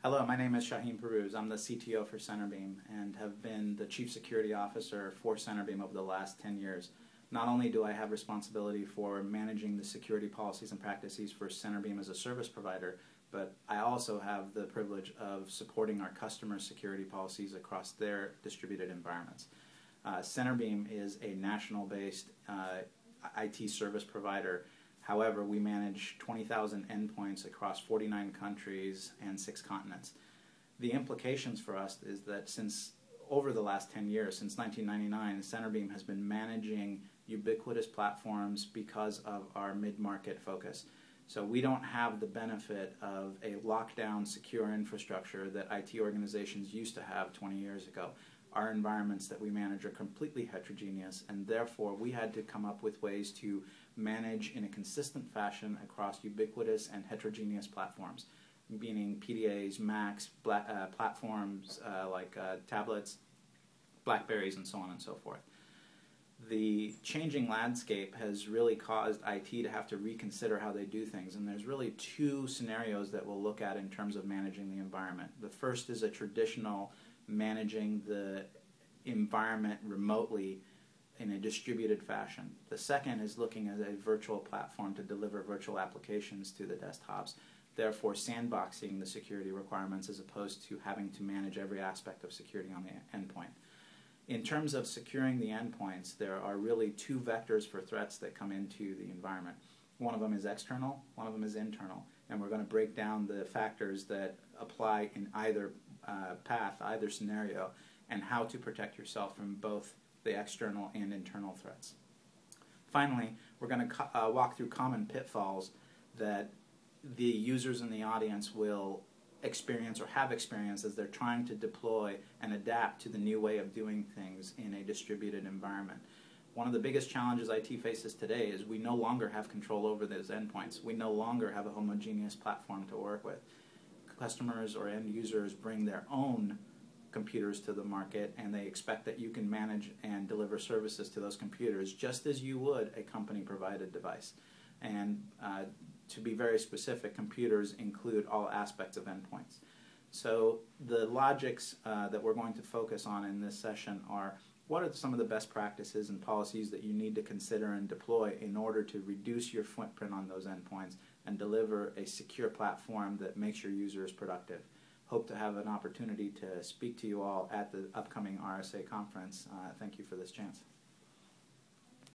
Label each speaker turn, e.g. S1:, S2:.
S1: Hello, my name is Shaheen Peruz. I'm the CTO for Centerbeam and have been the Chief Security Officer for Centerbeam over the last 10 years. Not only do I have responsibility for managing the security policies and practices for Centerbeam as a service provider, but I also have the privilege of supporting our customers' security policies across their distributed environments. Centerbeam is a national-based IT service provider. However, we manage 20,000 endpoints across 49 countries and 6 continents. The implications for us is that since over the last 10 years, since 1999, Centerbeam has been managing ubiquitous platforms because of our mid-market focus. So we don't have the benefit of a lockdown secure infrastructure that IT organizations used to have 20 years ago. Our environments that we manage are completely heterogeneous, and therefore we had to come up with ways to manage in a consistent fashion across ubiquitous and heterogeneous platforms, meaning PDAs, Macs, platforms like tablets, Blackberries, and so on and so forth. The changing landscape has really caused IT to have to reconsider how they do things, and there's really 2 scenarios that we'll look at in terms of managing the environment. The first is a traditional managing the environment remotely in a distributed fashion. The second is looking at a virtual platform to deliver virtual applications to the desktops, therefore sandboxing the security requirements as opposed to having to manage every aspect of security on the endpoint. In terms of securing the endpoints, there are really 2 vectors for threats that come into the environment. One of them is external, one of them is internal, and we're going to break down the factors that apply in either path, either scenario, and how to protect yourself from both the external and internal threats. Finally, we're going to walk through common pitfalls that the users in the audience will experience or have experienced as they're trying to deploy and adapt to the new way of doing things in a distributed environment. One of the biggest challenges IT faces today is we no longer have control over those endpoints. We no longer have a homogeneous platform to work with. Customers or end users bring their own computers to the market, and they expect that you can manage and deliver services to those computers just as you would a company-provided device. And to be very specific, computers include all aspects of endpoints. So the logics that we're going to focus on in this session are: what are some of the best practices and policies that you need to consider and deploy in order to reduce your footprint on those endpoints and deliver a secure platform that makes your users productive? Hope to have an opportunity to speak to you all at the upcoming RSA conference. Thank you for this chance.